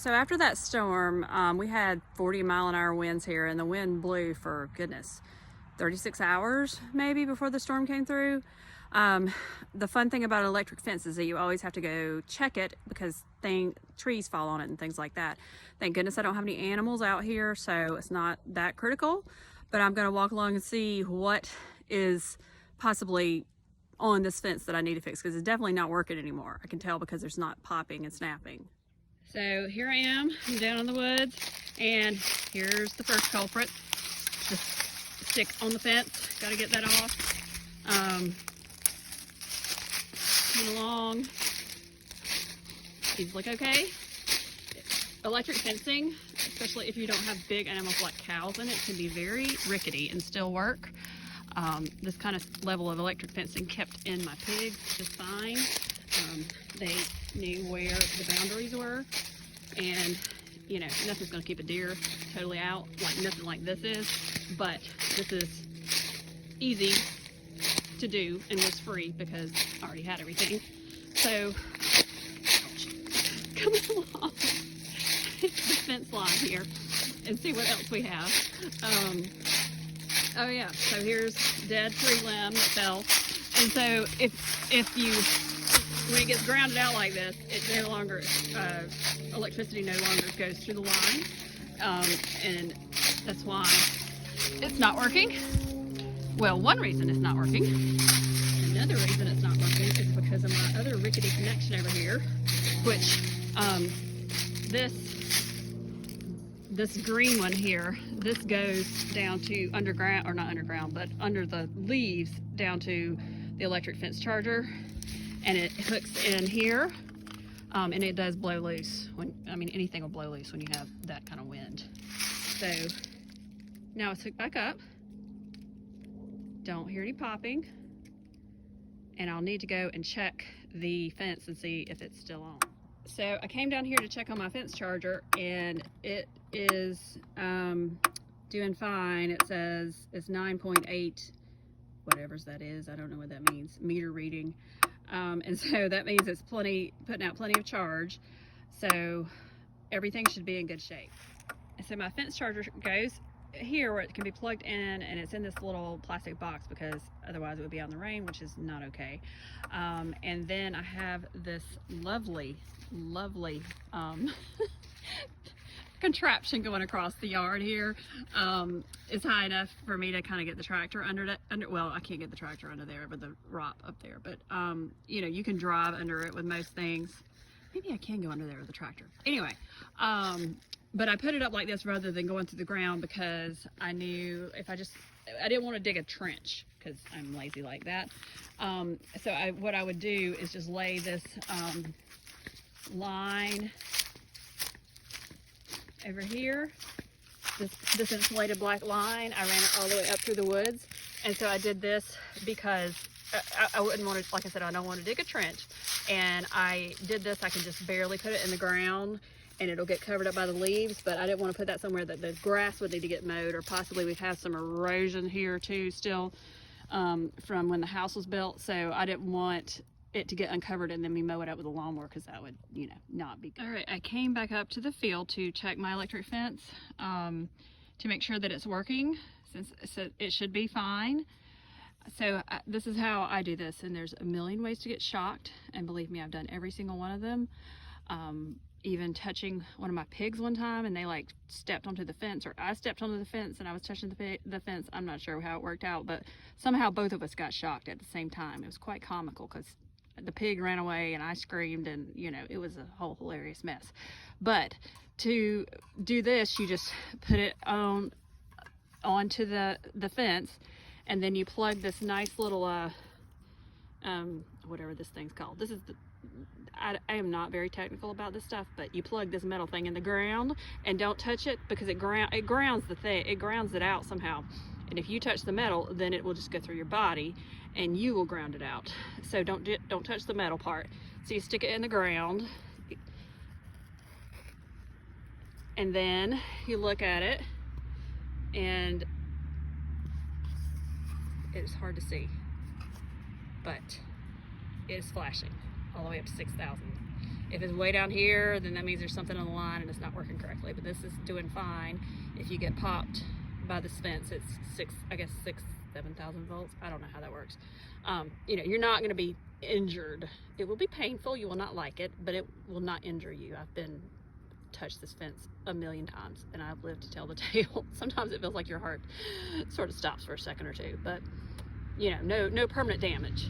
after that storm, we had 40-mile-an-hour winds here, and the wind blew for goodness, 36 hours maybe before the storm came through. The fun thing about an electric fence is that you always have to go check it because trees fall on it and things like that. Thank goodness I don't have any animals out here, so it's not that critical. But I'm going to walk along and see what is possibly on this fence that I need to fix, because it's definitely not working anymore. I can tell because there's not popping and snapping. So here I am, I'm down in the woods, and here's the first culprit. The stick on the fence, got to get that off. Coming along. These look okay. Electric fencing, especially if you don't have big animals like cows in it, can be very rickety and still work. This kind of level of electric fencing kept in my pigs just fine. They knew where the boundaries were, and you know, nothing's going to keep a deer totally out, like nothing like this is, but this is easy to do and was free because I already had everything. So come along the fence line here and see what else we have. Oh yeah, so here's dead tree limb that fell, and so if you, when it gets grounded out like this, it no longer, electricity no longer goes through the line, and that's why it's not working. Well, one reason it's not working. Another reason it's not working is because of my other rickety connection over here, which this green one here, this goes down to underground, or not underground, but under the leaves down to the electric fence charger, and it hooks in here, and it does blow loose. Anything will blow loose when you have that kind of wind. So now it's hooked back up. Don't hear any popping, and I'll need to go and check the fence and see if it's still on. So I came down here to check on my fence charger, and it is doing fine. It says it's 9.8 whatever's that is, I don't know what that means, meter reading, and so that means it's putting out plenty of charge, so everything should be in good shape. So my fence charger goes here where it can be plugged in, and it's in this little plastic box because otherwise it would be out in the rain, which is not okay. And then I have this lovely contraption going across the yard here. It's high enough for me to kind of get the tractor under well, I can't get the tractor under there with the rock up there, but you know, you can drive under it with most things. Maybe I can go under there with the tractor. Anyway, but I put it up like this rather than going through the ground because I knew if I didn't want to dig a trench because I'm lazy like that. So what I would do is just lay this line over here, this insulated black line. I ran it all the way up through the woods, and so I did this because I wouldn't want to, like I said, I don't want to dig a trench, and I did this. I can just barely put it in the ground and it'll get covered up by the leaves, but I didn't want to put that somewhere that the grass would need to get mowed, or possibly we'd have some erosion here too still from when the house was built, so I didn't want it to get uncovered and then we mow it up with a lawnmower, because that would, you know, not be good. All right, I came back up to the field to check my electric fence to make sure that it's working, since it should be fine. So this is how I do this, and there's a million ways to get shocked, and believe me, I've done every single one of them. Even touching one of my pigs one time, and they like stepped onto the fence, or I stepped onto the fence and I was touching the fence. I'm not sure how it worked out, but somehow both of us got shocked at the same time. It was quite comical because the pig ran away and I screamed, and you know, it was a whole hilarious mess. But to do this, you just put it onto the fence, and then you plug this nice little whatever this thing's called. This is I am not very technical about this stuff, but you plug this metal thing in the ground and don't touch it, because it grounds the thing, it grounds it out somehow. And if you touch the metal, then it will just go through your body and you will ground it out. So don't touch the metal part. So you stick it in the ground, and then you look at it, and it's hard to see, but it is flashing all the way up to 6,000. If it's way down here, then that means there's something on the line and it's not working correctly. But this is doing fine. If you get popped by this fence, it's 7,000 volts. I don't know how that works. You know, you're not going to be injured. It will be painful. You will not like it, but it will not injure you. I've been touched this fence a million times and I've lived to tell the tale. Sometimes it feels like your heart sort of stops for a second or two, but you know, no permanent damage.